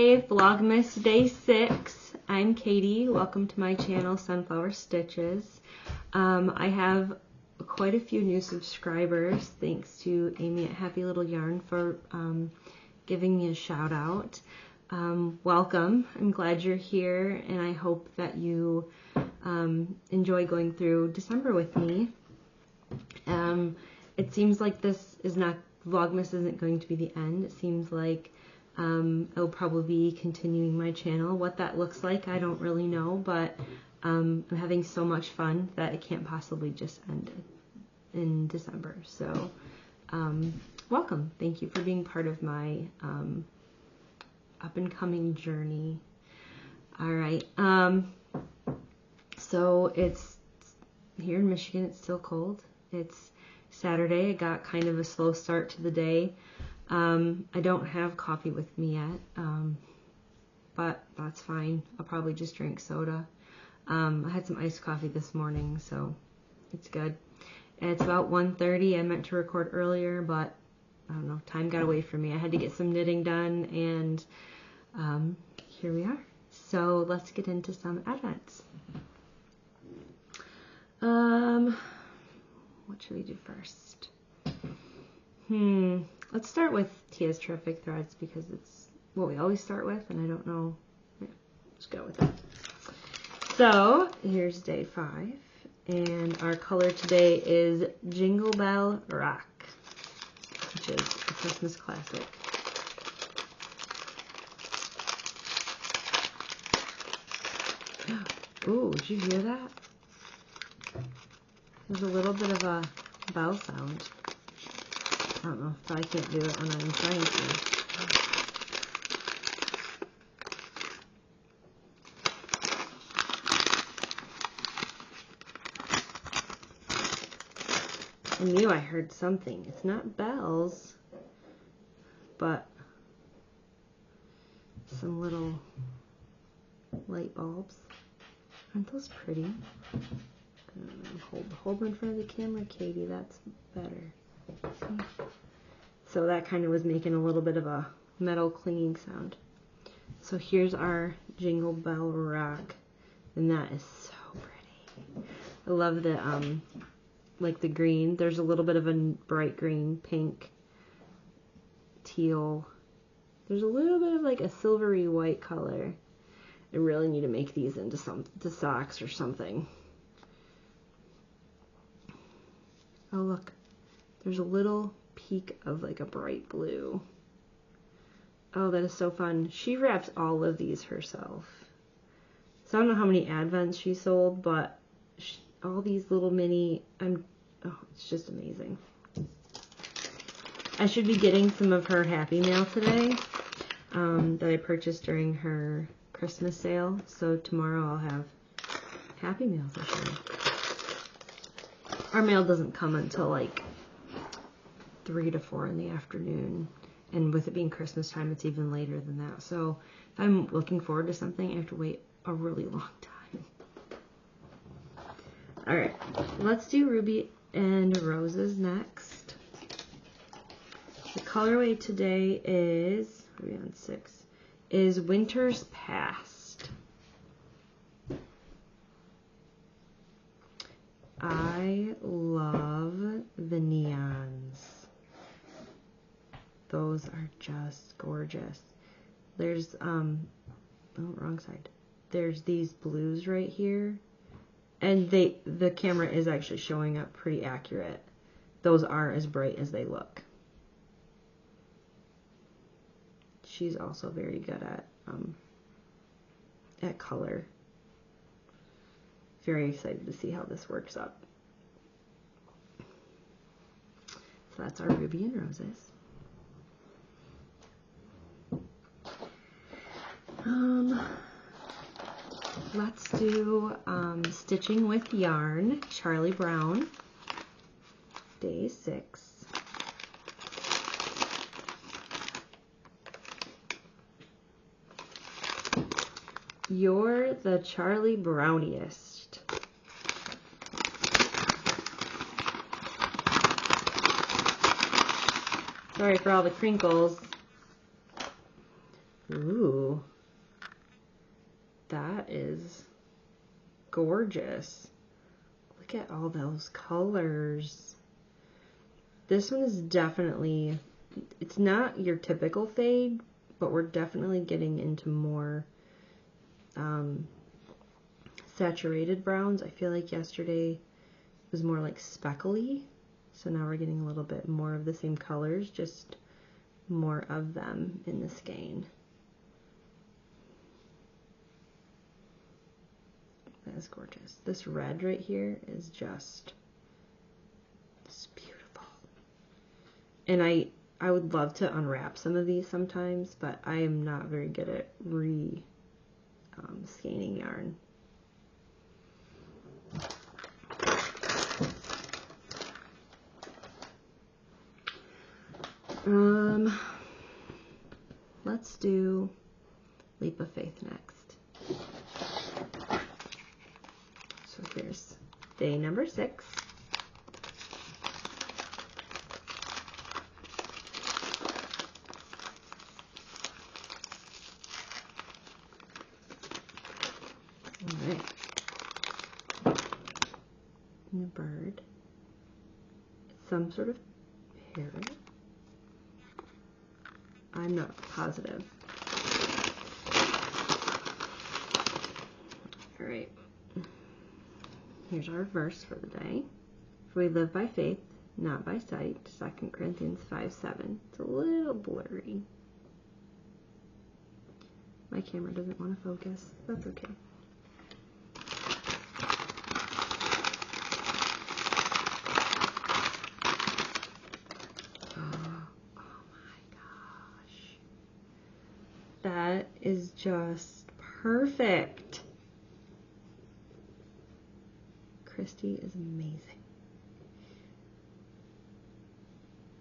Hey, Vlogmas Day 6. I'm Katie. Welcome to my channel, Sunflower Stitches. I have quite a few new subscribers, thanks to Amy at Happy Little Yarn for giving me a shout out. Welcome. I'm glad you're here, and I hope that you enjoy going through December with me. It seems like Vlogmas isn't going to be the end. It seems like I'll probably be continuing my channel. What that looks like, I don't really know, but I'm having so much fun that it can't possibly just end in December. So, welcome. Thank you for being part of my up-and-coming journey. All right. So it's here in Michigan. It's still cold. It's Saturday. I got kind of a slow start to the day. I don't have coffee with me yet, but that's fine. I'll probably just drink soda. I had some iced coffee this morning, so it's good. And it's about 1:30. I meant to record earlier, but I don't know, time got away from me. I had to get some knitting done, and here we are. So let's get into some advents. What should we do first? Let's start with Tia's Terrific Threads because it's what we always start with, and I don't know. Yeah, let's go with that. So here's day 5, and our color today is Jingle Bell Rock, which is a Christmas classic. Ooh, did you hear that? There's a little bit of a bell sound. I don't know if I can't do it when I'm trying to. I knew I heard something. It's not bells, but some little light bulbs. Aren't those pretty? Hold in front of the camera, Katie. That's better. See? So that kind of was making a little bit of a metal clinging sound. So here's our Jingle Bell Rock, and that is so pretty. I love the like the green. There's a little bit of a bright green, pink, teal. There's a little bit of like a silvery white color. I really need to make these into socks or something. Oh look, there's a little peak of like a bright blue. Oh, that is so fun. She wraps all of these herself. So I don't know how many advents she sold, but all these little mini, it's just amazing. I should be getting some of her Happy Mail today that I purchased during her Christmas sale. So tomorrow I'll have Happy Mail for sure. Our mail doesn't come until like 3 to 4 in the afternoon, and with it being Christmas time, it's even later than that. So if I'm looking forward to something, I have to wait a really long time. All right, let's do Ruby and Roses next. The colorway today is, what are we on, 6, is Winter's Past. I love the neons. Those are just gorgeous. There's, oh, wrong side. There's these blues right here. And the camera is actually showing up pretty accurate. Those are as bright as they look. She's also very good at color. Very excited to see how this works up. So that's our Ruby and Roses. Let's do Stitching with Yarn, Charlie Brown, day 6. You're the Charlie Browniest. Sorry for all the crinkles. Ooh. That is gorgeous. Look at all those colors. This one is definitely, it's not your typical fade, but we're definitely getting into more saturated browns. I feel like yesterday was more like speckly, so now we're getting a little bit more of the same colors, just more of them in the skein. That is gorgeous. This red right here is just, it's beautiful. And I would love to unwrap some of these sometimes, but I am not very good at skeining yarn. Let's do Leap of Faith next. So here's day number 6. Alright. And the bird. It's some sort of parrot. I'm not positive. Alright. Here's our verse for the day. For we live by faith, not by sight. 2 Corinthians 5:7. It's a little blurry. My camera doesn't want to focus. That's okay. That is just perfect. Christy is amazing.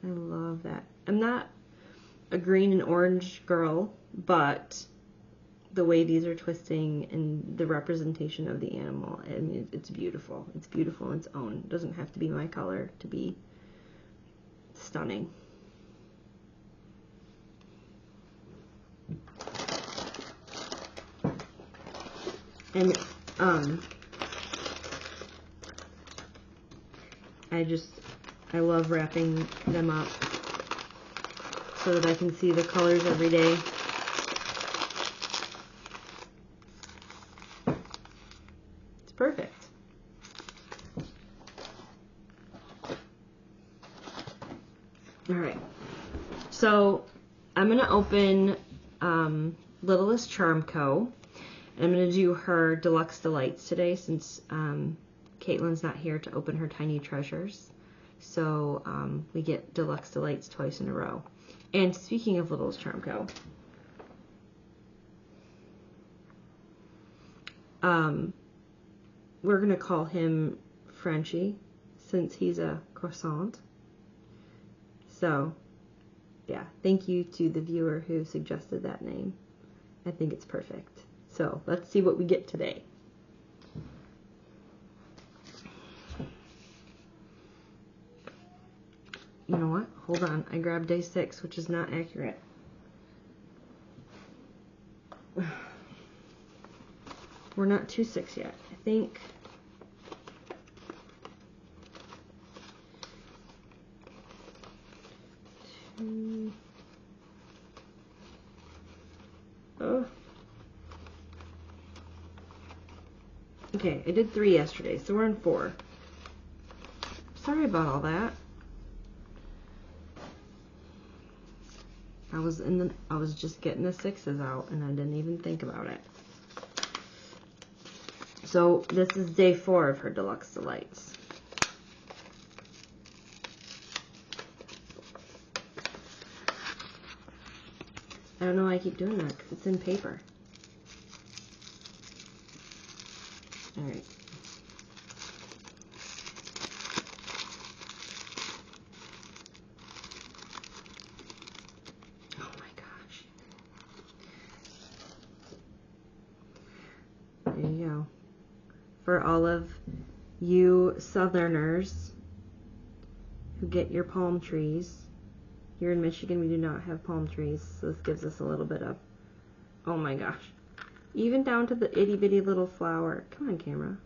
I love that. I'm not a green and orange girl, but the way these are twisting and the representation of the animal, I mean, it's beautiful. It's beautiful on its own. It doesn't have to be my color to be stunning. And I love wrapping them up so that I can see the colors every day. It's perfect. Alright, so I'm going to open Littlest Charm Co. I'm going to do her Deluxe Delights today since Caitlin's not here to open her Tiny Treasures. So we get Deluxe Delights twice in a row. And speaking of Littlest Charm Co., we're going to call him Frenchie since he's a croissant. So, yeah, thank you to the viewer who suggested that name. I think it's perfect. So, let's see what we get today. You know what? Hold on. I grabbed day 6, which is not accurate. We're not 2/6 yet. I think... Oh. Okay, I did 3 yesterday, so we're in 4. Sorry about all that. I was just getting the 6s out and I didn't even think about it. So this is day 4 of her Deluxe Delights. I don't know why I keep doing that because it's in paper. Alright. Oh my gosh. There you go. For all of you Southerners who get your palm trees. Here in Michigan, we do not have palm trees, so this gives us a little bit of Oh my gosh. Even down to the itty bitty little flower. Come on, camera.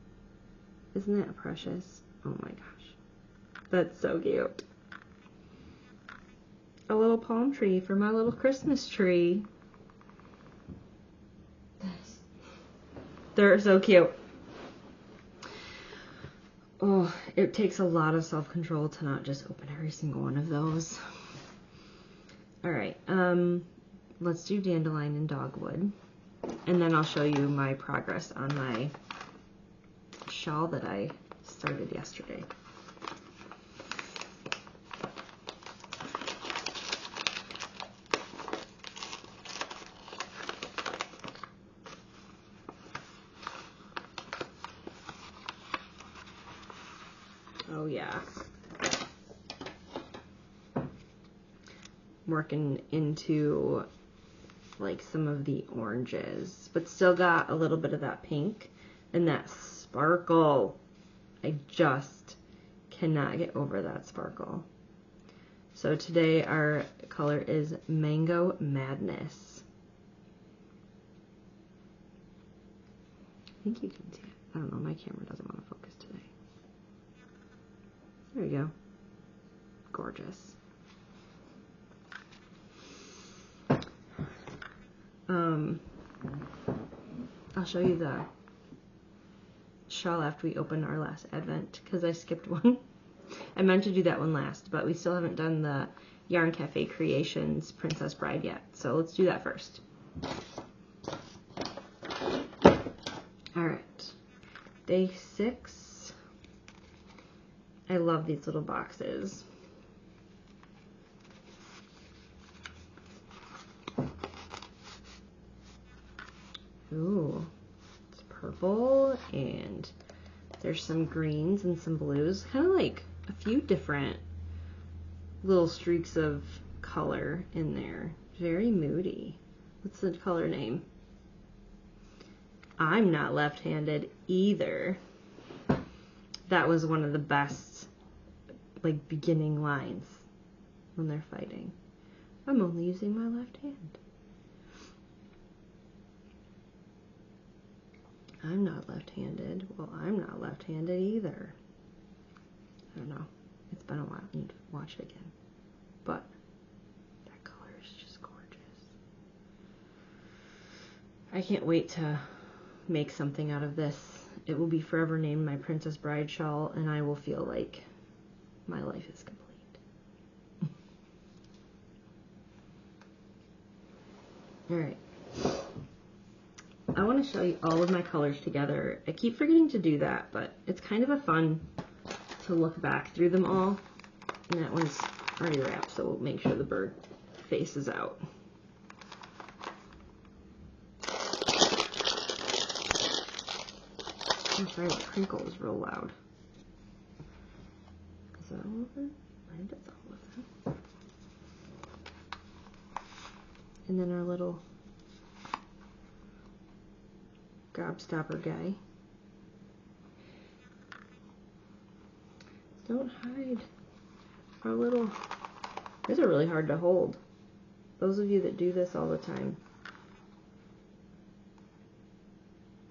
Isn't that precious? Oh my gosh. That's so cute. A little palm tree for my little Christmas tree. They're so cute. Oh, it takes a lot of self-control to not just open every single one of those. Alright, let's do dandelion and dogwood. And then I'll show you my progress on my shawl that I started yesterday. Oh yeah. Working into like some of the oranges, but still got a little bit of that pink and that sparkle. I just cannot get over that sparkle. So today our color is Mango Madness. I think you can see it. I don't know, my camera doesn't want to focus today. There we go. Gorgeous. I'll show you the shawl after we open our last advent because I skipped one. I meant to do that one last, but we still haven't done the Yarn Cafe Creations Princess Bride yet, so let's do that first. Alright, day 6. I love these little boxes. Ooh, it's purple and there's some greens and some blues. Kind of like a few different little streaks of color in there. Very moody. What's the color name? I'm not left-handed either. That was one of the best like beginning lines when they're fighting. I'm only using my left hand. I'm not left-handed. Well, I'm not left-handed either. I don't know. It's been a while. I need to watch it again. But that color is just gorgeous. I can't wait to make something out of this. It will be forever named my Princess Bride shawl, and I will feel like my life is complete. Alright. I want to show you all of my colors together. I keep forgetting to do that, but it's kind of a fun to look back through them all. And that one's already wrapped, so we'll make sure the bird faces out. I'm sorry, the crinkle is real loud. Is that all of it? I think that's all of it. And then our little gobstopper guy. Don't hide. Our little... These are really hard to hold. Those of you that do this all the time.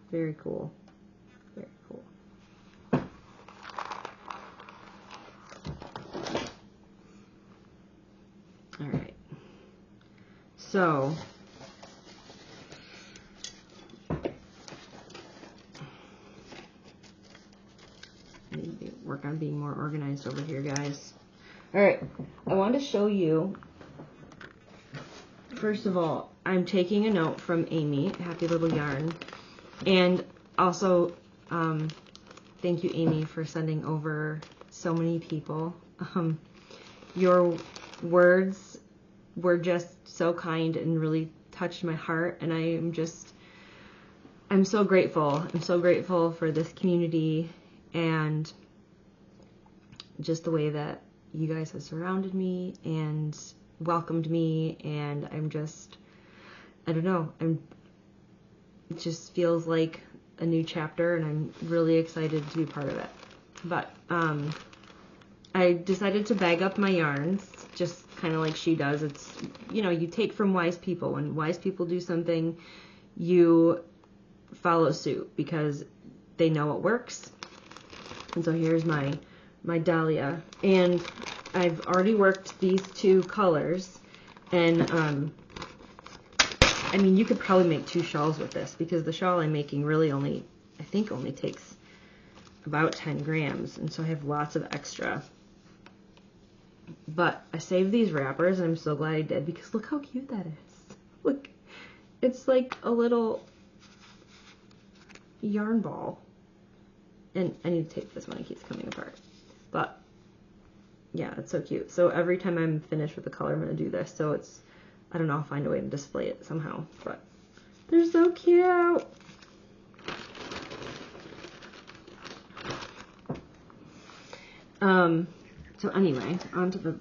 Very cool. Very cool. Alright. So... work on being more organized over here, guys. Alright, I want to show you, first of all, I'm taking a note from Amy, Happy Little Yarn, and also, thank you, Amy, for sending over so many people. Your words were just so kind and really touched my heart, and I'm so grateful. I'm so grateful for this community and just the way that you guys have surrounded me and welcomed me, and I don't know, it just feels like a new chapter, and I'm really excited to be part of it. But I decided to bag up my yarns, just kind of like she does. It's, you know, you take from wise people. When wise people do something, you follow suit because they know it works. And so here's my dahlia. And I've already worked these two colors. And, I mean, you could probably make 2 shawls with this because the shawl I'm making really only, I think only takes about 10 grams. And so I have lots of extra. But I saved these wrappers, and I'm so glad I did because look how cute that is. Look, it's like a little yarn ball. And I need to tape this one, it keeps coming apart. But yeah, it's so cute. So every time I'm finished with the color, I'm going to do this. So it's, I don't know, I'll find a way to display it somehow. But they're so cute. So anyway, onto the,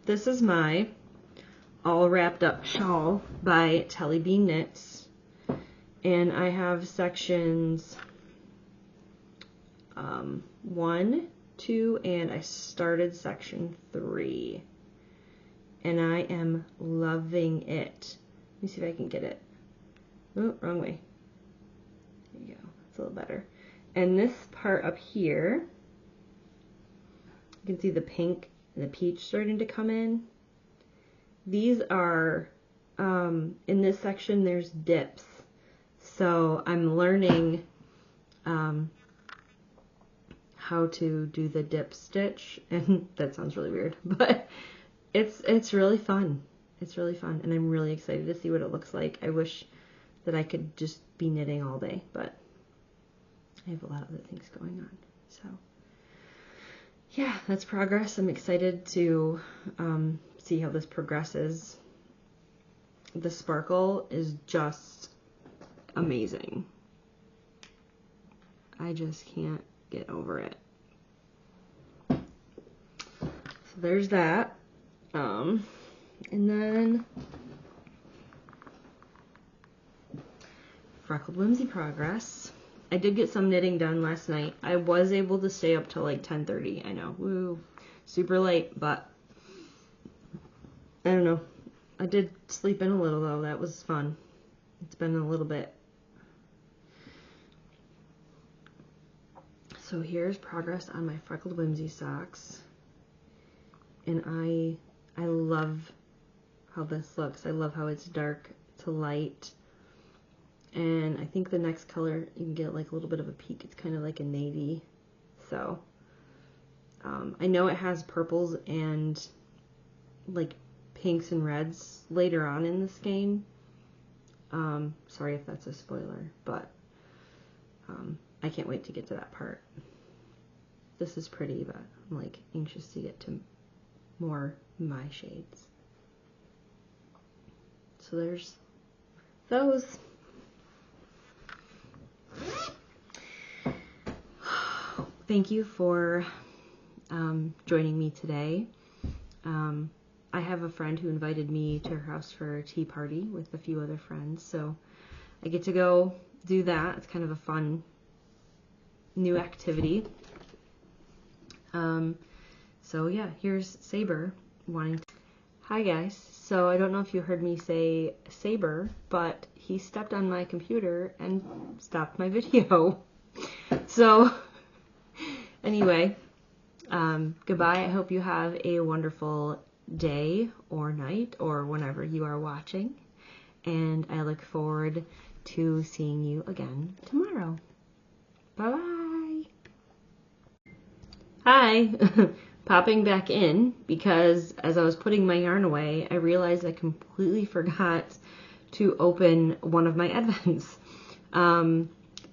this is my all wrapped up shawl by Telly Bean Knits. And I have sections 1, 2, and I started section 3. And I am loving it. Let me see if I can get it. Oh, wrong way. There you go. It's a little better. And this part up here, you can see the pink and the peach starting to come in. These are, in this section, there's dips. So I'm learning how to do the dip stitch, and that sounds really weird, but it's really fun. It's really fun, and I'm really excited to see what it looks like. I wish that I could just be knitting all day, but I have a lot of other things going on. So yeah, that's progress. I'm excited to see how this progresses. The sparkle is just amazing. I just can't get over it. So there's that. And then Freckled Whimsy progress. I did get some knitting done last night. I was able to stay up till like 10:30. I know, woo, super late, but I don't know. I did sleep in a little though. That was fun. It's been a little bit. So here's progress on my Freckled Whimsy socks. And I love how this looks. I love how it's dark to light. And I think the next color, you can get like a little bit of a peek. It's kind of like a navy. So I know it has purples and like pinks and reds later on in this game. Sorry if that's a spoiler, but I can't wait to get to that part. This is pretty, but I'm like anxious to get to more my shades. So there's those. Thank you for joining me today. I have a friend who invited me to her house for a tea party with a few other friends, so I get to go do that. It's kind of a fun new activity. So yeah, here's Saber wanting to... Hi guys. So I don't know if you heard me say Saber, but he stepped on my computer and stopped my video. So anyway, goodbye. I hope you have a wonderful day or night or whenever you are watching. And I look forward to seeing you again tomorrow. Bye-bye. Hi. Popping back in because as I was putting my yarn away, I realized I completely forgot to open one of my advents.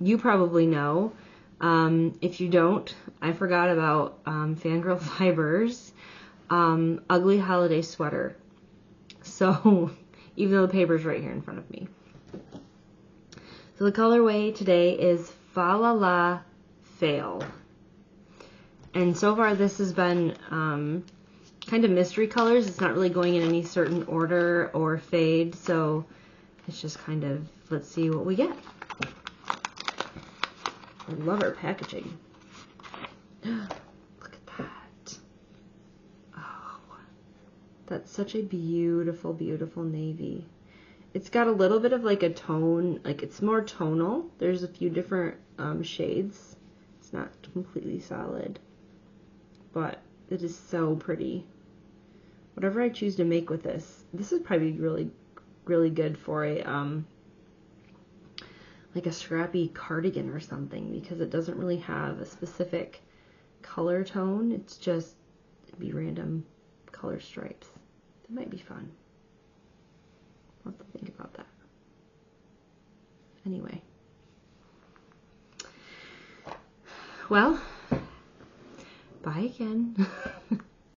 You probably know. If you don't, I forgot about Fangirl Fibers Ugly Holiday Sweater. So, even though the paper's right here in front of me. So the colorway today is Fa La La Fail. And so far this has been kind of mystery colors. It's not really going in any certain order or fade, so it's just kind of, let's see what we get. I love her packaging. Look at that. Oh, That's such a beautiful, beautiful navy. It's got a little bit of like a tone, like it's more tonal. There's a few different shades. It's not completely solid, but it is so pretty. Whatever I choose to make with this is probably really, really good for a like a scrappy cardigan or something, because it doesn't really have a specific color tone. It's just, it'd be random color stripes. That might be fun. I'll have to think about that. Anyway. Well, bye again.